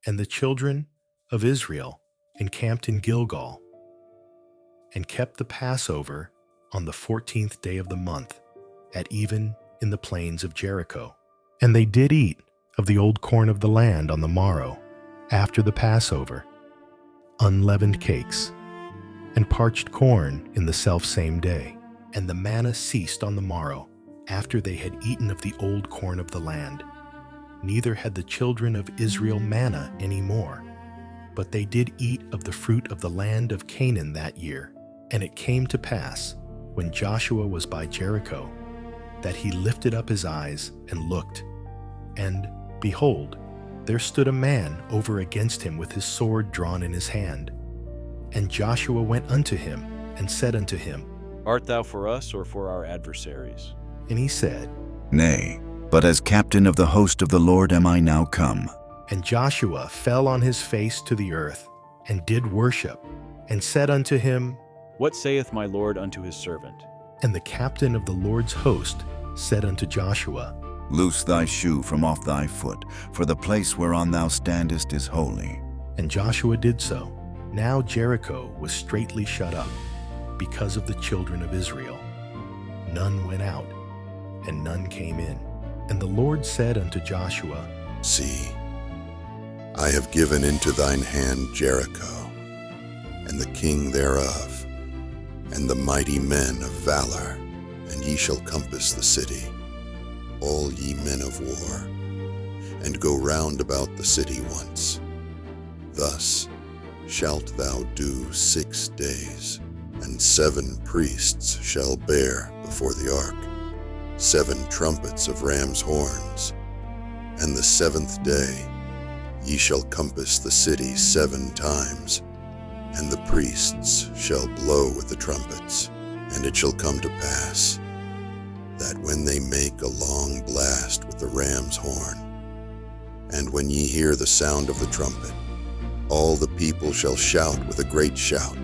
And the children of Israel encamped in Gilgal, and kept the Passover on the 14th day of the month, at even in the plains of Jericho. And they did eat of the old corn of the land on the morrow, after the Passover, unleavened cakes, and parched corn in the selfsame day. And the manna ceased on the morrow, after they had eaten of the old corn of the land. Neither had the children of Israel manna any more, but they did eat of the fruit of the land of Canaan that year. And it came to pass, when Joshua was by Jericho, that he lifted up his eyes and looked, and, behold, there stood a man over against him with his sword drawn in his hand. And Joshua went unto him, and said unto him, Art thou for us or for our adversaries? And he said, Nay, but as captain of the host of the Lord am I now come. And Joshua fell on his face to the earth, and did worship, and said unto him, What saith my Lord unto his servant? And the captain of the Lord's host said unto Joshua, Loose thy shoe from off thy foot, for the place whereon thou standest is holy. And Joshua did so. Now Jericho was straitly shut up, because of the children of Israel. None went out, and none came in. And the Lord said unto Joshua, See, I have given into thine hand Jericho, and the king thereof, and the mighty men of valor, and ye shall compass the city, all ye men of war, and go round about the city once. Thus shalt thou do 6 days, and 7 priests shall bear before the ark 7 trumpets of ram's horns. And the 7th day ye shall compass the city 7 times, and the priests shall blow with the trumpets. And it shall come to pass, that when they make a long blast with the ram's horn, and when ye hear the sound of the trumpet, all the people shall shout with a great shout,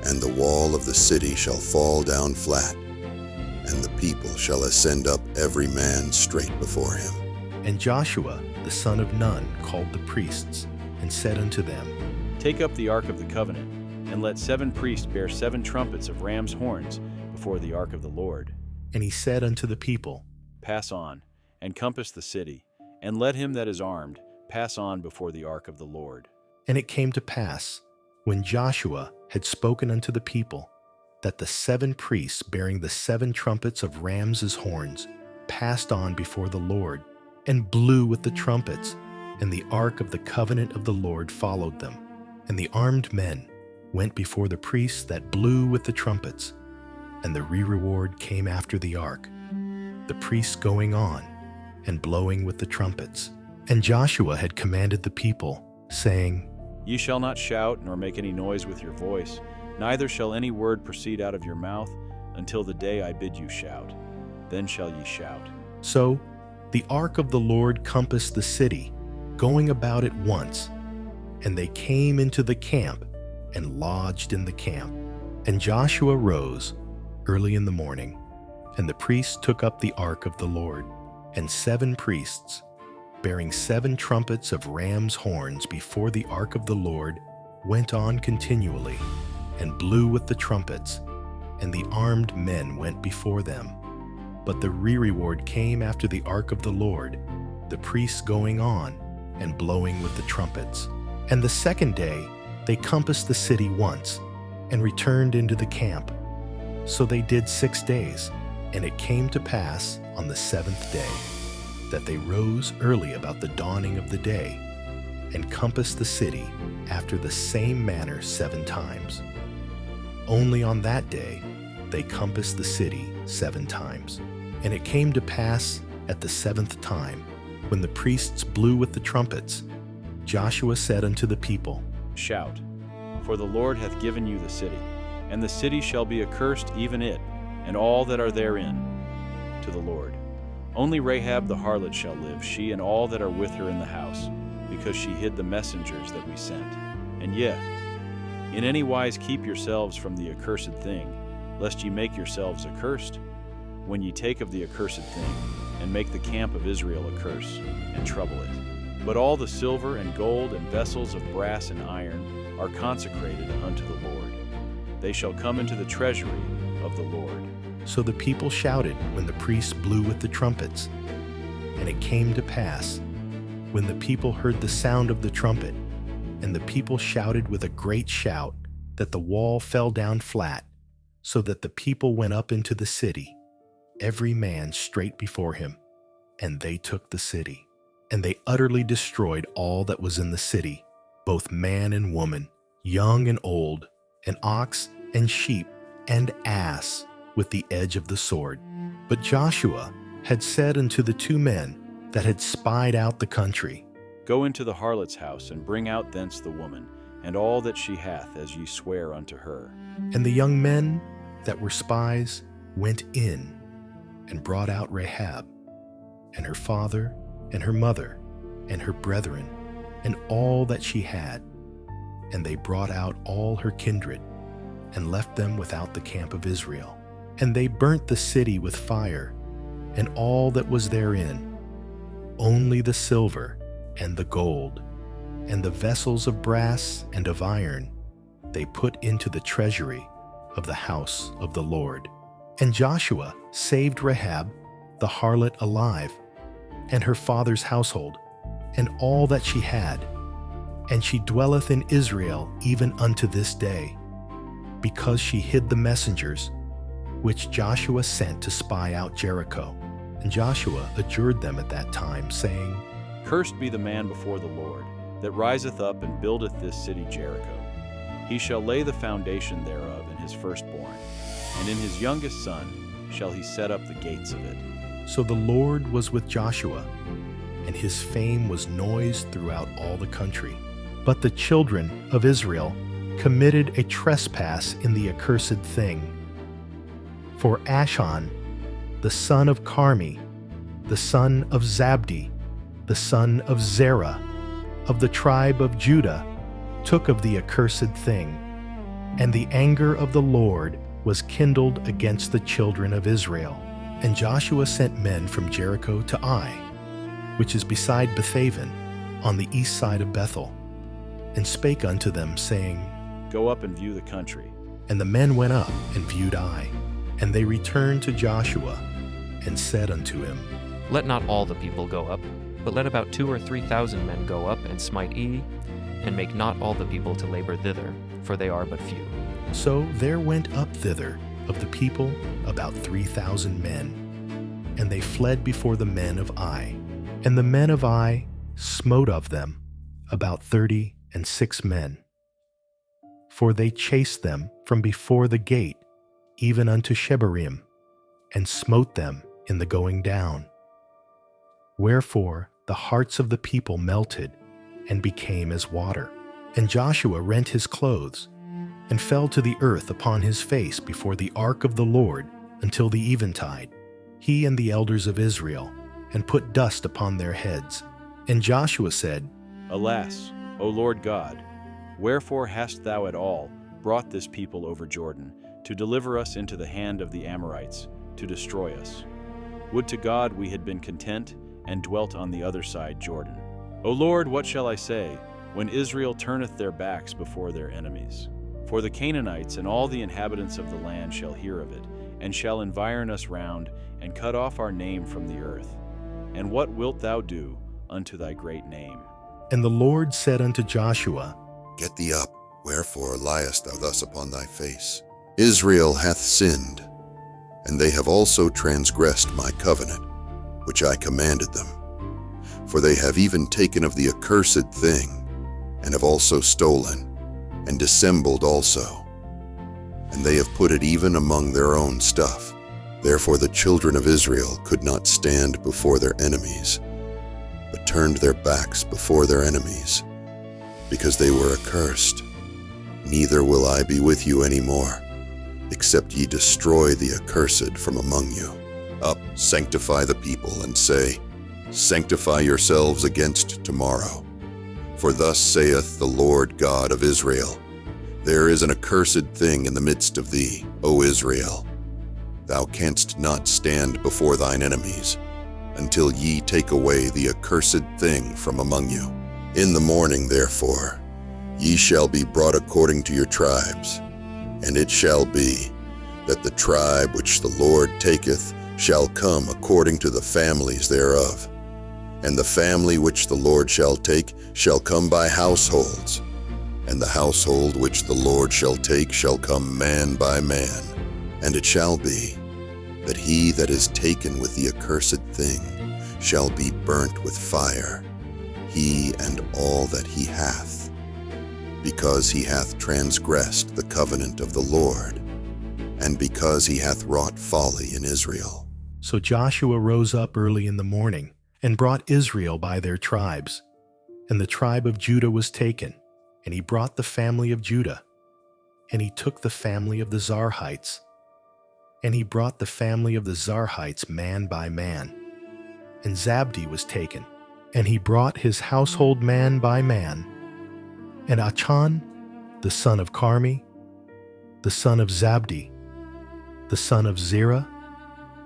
and the wall of the city shall fall down flat, and the people shall ascend up every man straight before him. And Joshua the son of Nun called the priests, and said unto them, Take up the ark of the covenant, and let 7 priests bear 7 trumpets of ram's horns before the ark of the Lord. And he said unto the people, Pass on, and compass the city, and let him that is armed pass on before the ark of the Lord. And it came to pass, when Joshua had spoken unto the people, that the 7 priests bearing the 7 trumpets of rams' horns passed on before the Lord, and blew with the trumpets, and the ark of the covenant of the Lord followed them. And the armed men went before the priests that blew with the trumpets, and the reward came after the ark, the priests going on and blowing with the trumpets. And Joshua had commanded the people, saying, Ye shall not shout nor make any noise with your voice, neither shall any word proceed out of your mouth until the day I bid you shout. Then shall ye shout. So the ark of the Lord compassed the city, going about it once. And they came into the camp and lodged in the camp. And Joshua rose early in the morning, and the priests took up the ark of the Lord, and 7 priests, bearing 7 trumpets of ram's horns before the ark of the Lord, went on continually, and blew with the trumpets, and the armed men went before them. But the reward came after the ark of the Lord, the priests going on and blowing with the trumpets. And the 2nd day they compassed the city once, and returned into the camp. So they did 6 days. And it came to pass on the 7th day, that they rose early about the dawning of the day, and compassed the city after the same manner 7 times. Only on that day they compassed the city 7 times. And it came to pass at the 7th time, when the priests blew with the trumpets, Joshua said unto the people, Shout, for the Lord hath given you the city, and the city shall be accursed, even it, and all that are therein, to the Lord. Only Rahab the harlot shall live, she and all that are with her in the house, because she hid the messengers that we sent. And yet, in any wise keep yourselves from the accursed thing, lest ye make yourselves accursed, when ye take of the accursed thing, and make the camp of Israel a curse, and trouble it. But all the silver and gold and vessels of brass and iron are consecrated unto the Lord. They shall come into the treasury of the Lord. So the people shouted when the priests blew with the trumpets. And it came to pass, when the people heard the sound of the trumpet, and the people shouted with a great shout, that the wall fell down flat, so that the people went up into the city, every man straight before him, and they took the city. And they utterly destroyed all that was in the city, both man and woman, young and old, and ox and sheep and ass, with the edge of the sword. But Joshua had said unto the two men that had spied out the country, Go into the harlot's house, and bring out thence the woman, and all that she hath, as ye swear unto her. And the young men that were spies went in, and brought out Rahab, and her father, and her mother, and her brethren, and all that she had. And they brought out all her kindred, and left them without the camp of Israel. And they burnt the city with fire, and all that was therein, only the silver and the gold, and the vessels of brass and of iron, they put into the treasury of the house of the Lord. And Joshua saved Rahab, the harlot, alive, and her father's household, and all that she had. And she dwelleth in Israel even unto this day, because she hid the messengers which Joshua sent to spy out Jericho. And Joshua adjured them at that time, saying, Cursed be the man before the Lord, that riseth up and buildeth this city Jericho. He shall lay the foundation thereof in his firstborn, and in his youngest son shall he set up the gates of it. So the Lord was with Joshua, and his fame was noised throughout all the country. But the children of Israel committed a trespass in the accursed thing. For Achan, the son of Carmi, the son of Zabdi, the son of Zerah, of the tribe of Judah, took of the accursed thing. And the anger of the Lord was kindled against the children of Israel. And Joshua sent men from Jericho to Ai, which is beside Bethaven, on the east side of Bethel, and spake unto them, saying, Go up and view the country. And the men went up and viewed Ai. And they returned to Joshua, and said unto him, Let not all the people go up, but let about 2,000 or 3,000 men go up and smite Ai, and make not all the people to labor thither, for they are but few. So there went up thither of the people about 3,000 men, and they fled before the men of Ai. And the men of Ai smote of them about 36 men. For they chased them from before the gate, even unto Shebarim, and smote them in the going down. Wherefore the hearts of the people melted, and became as water. And Joshua rent his clothes, and fell to the earth upon his face before the ark of the Lord until the eventide, he and the elders of Israel, and put dust upon their heads. And Joshua said, Alas, O Lord God, wherefore hast thou at all brought this people over Jordan, to deliver us into the hand of the Amorites, to destroy us? Would to God we had been content, and dwelt on the other side Jordan. O Lord, what shall I say, when Israel turneth their backs before their enemies? For the Canaanites and all the inhabitants of the land shall hear of it, and shall environ us round, and cut off our name from the earth. And what wilt thou do unto thy great name? And the Lord said unto Joshua, Get thee up, wherefore liest thou thus upon thy face? Israel hath sinned, and they have also transgressed my covenant, which I commanded them. For they have even taken of the accursed thing, and have also stolen, and dissembled also. And they have put it even among their own stuff. Therefore the children of Israel could not stand before their enemies, but turned their backs before their enemies, because they were accursed. Neither will I be with you any more, except ye destroy the accursed from among you. Up, sanctify the people, and say, Sanctify yourselves against tomorrow. For thus saith the Lord God of Israel, There is an accursed thing in the midst of thee, O Israel. Thou canst not stand before thine enemies, until ye take away the accursed thing from among you. In the morning, therefore, ye shall be brought according to your tribes, and it shall be that the tribe which the Lord taketh shall come according to the families thereof. And the family which the Lord shall take shall come by households, and the household which the Lord shall take shall come man by man. And it shall be that he that is taken with the accursed thing shall be burnt with fire, he and all that he hath, because he hath transgressed the covenant of the Lord, and because he hath wrought folly in Israel. So Joshua rose up early in the morning and brought Israel by their tribes. And the tribe of Judah was taken, and he brought the family of Judah. And he took the family of the Zarhites, and he brought the family of the Zarhites man by man. And Zabdi was taken, and he brought his household man by man. And Achan, the son of Carmi, the son of Zabdi, the son of Zerah,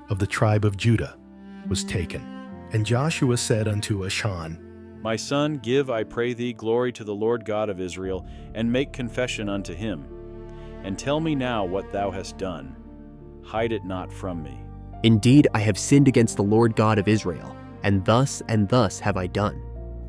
of the tribe of Judah, was taken. And Joshua said unto Achan, My son, give, I pray thee, glory to the Lord God of Israel, and make confession unto him. And tell me now what thou hast done. Hide it not from me. Indeed, I have sinned against the Lord God of Israel, and thus have I done.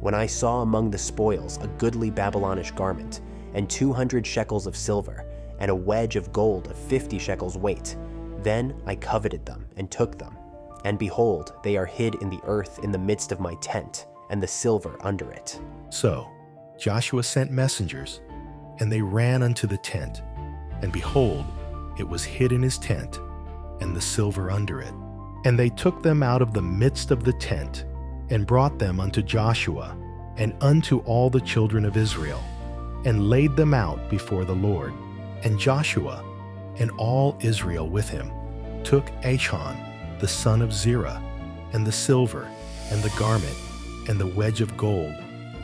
When I saw among the spoils a goodly Babylonish garment, and 200 shekels of silver, and a wedge of gold of 50 shekels weight, then I coveted them and took them. And behold, they are hid in the earth in the midst of my tent, and the silver under it. So Joshua sent messengers, and they ran unto the tent, and behold, it was hid in his tent, and the silver under it. And they took them out of the midst of the tent, and brought them unto Joshua, and unto all the children of Israel, and laid them out before the Lord. And Joshua, and all Israel with him, took Achan, the son of Zerah, and the silver, and the garment, and the wedge of gold,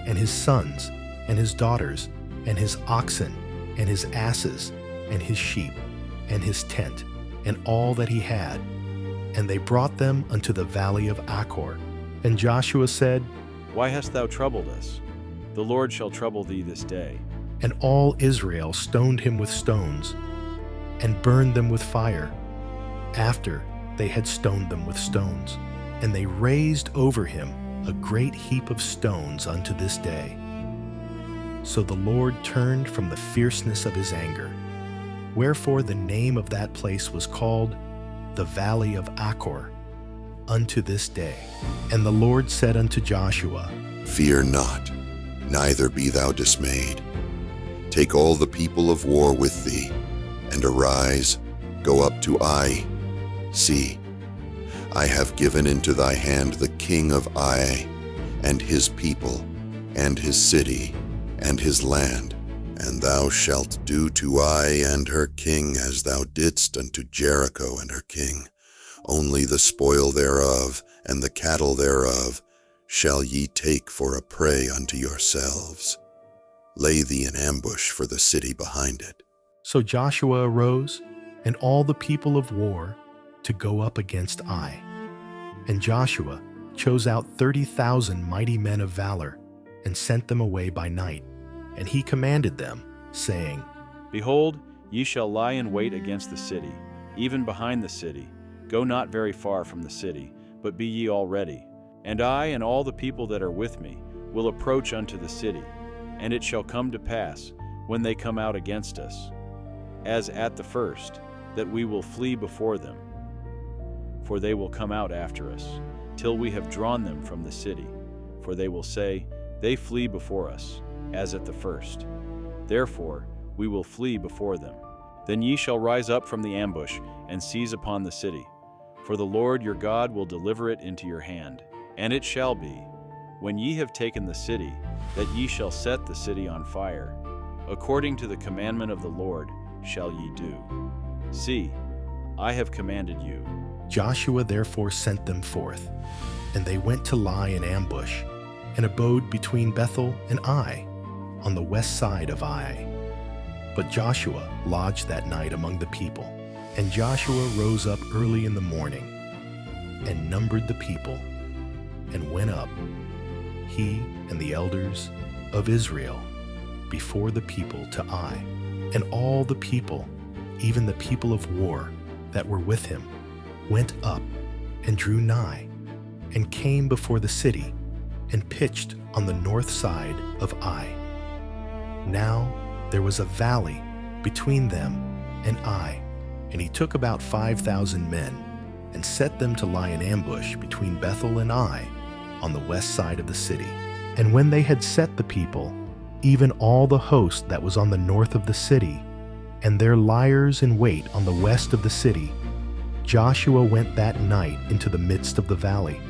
and his sons, and his daughters, and his oxen, and his asses, and his sheep, and his tent, and all that he had. And they brought them unto the valley of Achor. And Joshua said, Why hast thou troubled us? The Lord shall trouble thee this day. And all Israel stoned him with stones, and burned them with fire, after they had stoned them with stones. And they raised over him a great heap of stones unto this day. So the Lord turned from the fierceness of his anger. Wherefore the name of that place was called the Valley of Achor unto this day. And the Lord said unto Joshua, Fear not, neither be thou dismayed. Take all the people of war with thee, and arise, go up to Ai. See, I have given into thy hand the king of Ai, and his people, and his city, and his land. And thou shalt do to Ai and her king as thou didst unto Jericho and her king. Only the spoil thereof, and the cattle thereof, shall ye take for a prey unto yourselves. Lay thee in ambush for the city behind it. So Joshua arose, and all the people of war, to go up against Ai. And Joshua chose out 30,000 mighty men of valor, and sent them away by night. And he commanded them, saying, Behold, ye shall lie in wait against the city, even behind the city. Go not very far from the city, but be ye all ready. And I and all the people that are with me will approach unto the city. And it shall come to pass, when they come out against us, as at the first, that we will flee before them. For they will come out after us, till we have drawn them from the city. For they will say, They flee before us, as at the first. Therefore we will flee before them. Then ye shall rise up from the ambush, and seize upon the city. For the Lord your God will deliver it into your hand. And it shall be, when ye have taken the city, that ye shall set the city on fire. According to the commandment of the Lord shall ye do. See, I have commanded you. Joshua therefore sent them forth, and they went to lie in ambush, and abode between Bethel and Ai, on the west side of Ai. But Joshua lodged that night among the people. And Joshua rose up early in the morning, and numbered the people and went up, he and the elders of Israel, before the people to Ai. And all the people, even the people of war that were with him, went up and drew nigh, and came before the city, and pitched on the north side of Ai. Now there was a valley between them and Ai, and he took about 5,000 men, and set them to lie in ambush between Bethel and Ai, on the west side of the city. And when they had set the people, even all the host that was on the north of the city, and their liers in wait on the west of the city, Joshua went that night into the midst of the valley.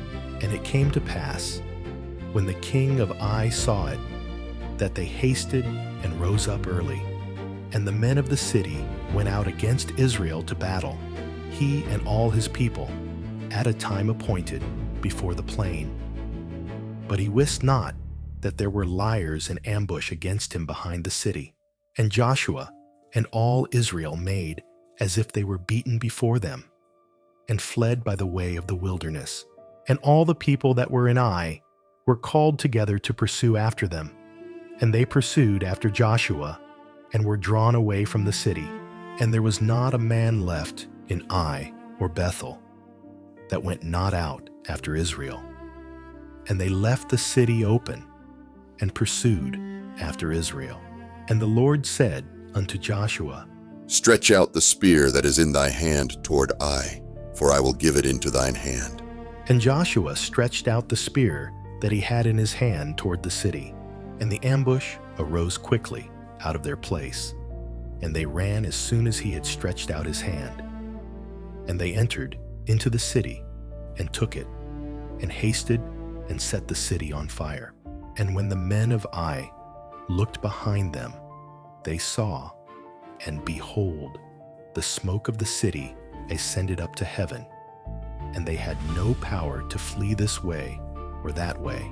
And it came to pass, when the king of Ai saw it, that they hasted and rose up early. And the men of the city went out against Israel to battle, he and all his people, at a time appointed, before the plain. But he wist not that there were liers in ambush against him behind the city. And Joshua and all Israel made as if they were beaten before them, and fled by the way of the wilderness. And all the people that were in Ai were called together to pursue after them. And they pursued after Joshua, and were drawn away from the city. And there was not a man left in Ai or Bethel that went not out after Israel. And they left the city open, and pursued after Israel. And the Lord said unto Joshua, Stretch out the spear that is in thy hand toward Ai, for I will give it into thine hand. And Joshua stretched out the spear that he had in his hand toward the city. And the ambush arose quickly out of their place, and they ran as soon as he had stretched out his hand. And they entered into the city, and took it, and hasted and set the city on fire. And when the men of Ai looked behind them, they saw, and behold, the smoke of the city ascended up to heaven, and they had no power to flee this way or that way.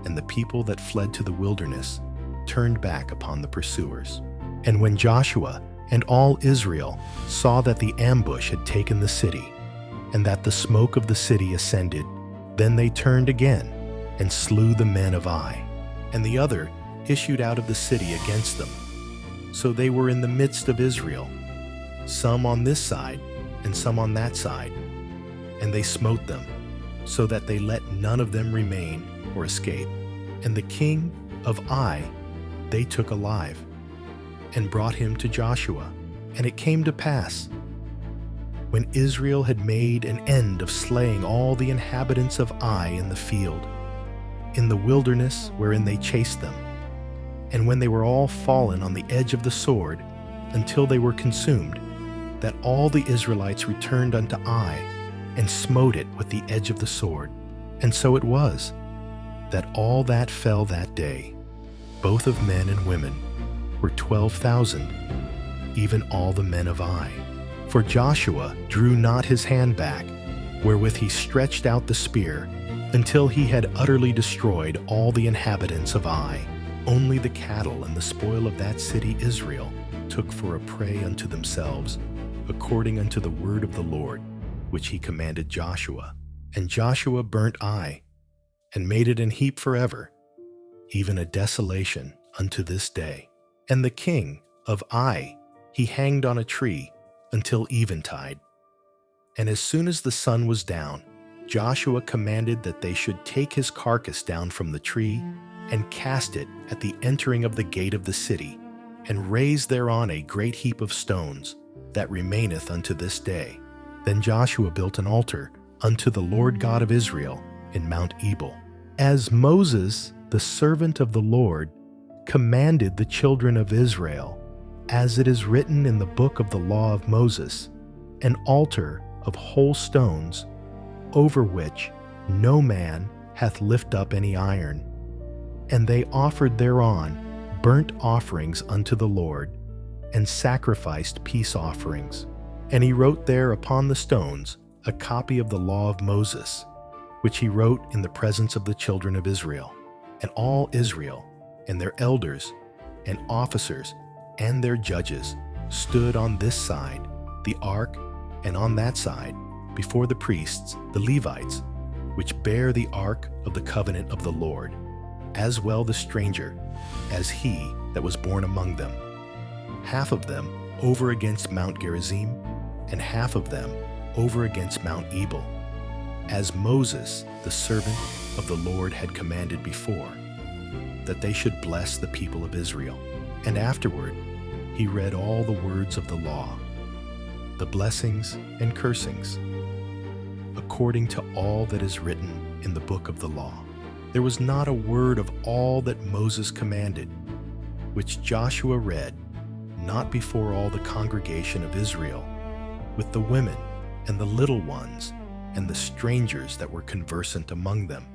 And the people that fled to the wilderness turned back upon the pursuers. And when Joshua and all Israel saw that the ambush had taken the city, and that the smoke of the city ascended, then they turned again, and slew the men of Ai. And the other issued out of the city against them. So they were in the midst of Israel, some on this side, and some on that side. And they smote them, so that they let none of them remain or escape. And the king of Ai they took alive, and brought him to Joshua. And it came to pass, when Israel had made an end of slaying all the inhabitants of Ai in the field, in the wilderness wherein they chased them, and when they were all fallen on the edge of the sword, until they were consumed, that all the Israelites returned unto Ai, and smote it with the edge of the sword. And so it was, that all that fell that day, both of men and women, were 12,000, even all the men of Ai. For Joshua drew not his hand back, wherewith he stretched out the spear, until he had utterly destroyed all the inhabitants of Ai. Only the cattle and the spoil of that city Israel took for a prey unto themselves, according unto the word of the Lord, which he commanded Joshua. And Joshua burnt Ai, and made it an heap forever, even a desolation unto this day. And the king of Ai he hanged on a tree until eventide. And as soon as the sun was down, Joshua commanded that they should take his carcass down from the tree, and cast it at the entering of the gate of the city, and raise thereon a great heap of stones, that remaineth unto this day. Then Joshua built an altar unto the Lord God of Israel in Mount Ebal, as Moses, the servant of the Lord, commanded the children of Israel, as it is written in the book of the law of Moses, an altar of whole stones, over which no man hath lift up any iron. And they offered thereon burnt offerings unto the Lord, and sacrificed peace offerings. And he wrote there upon the stones a copy of the law of Moses, which he wrote in the presence of the children of Israel. And all Israel, and their elders, and officers, and their judges, stood on this side, the ark, and on that side, before the priests, the Levites, which bear the ark of the covenant of the Lord, as well the stranger as he that was born among them. Half of them over against Mount Gerizim, and half of them over against Mount Ebal, as Moses, the servant of the Lord, had commanded before, that they should bless the people of Israel. And afterward he read all the words of the law, the blessings and cursings, according to all that is written in the book of the law. There was not a word of all that Moses commanded, which Joshua read, not before all the congregation of Israel, with the women and the little ones and the strangers that were conversant among them.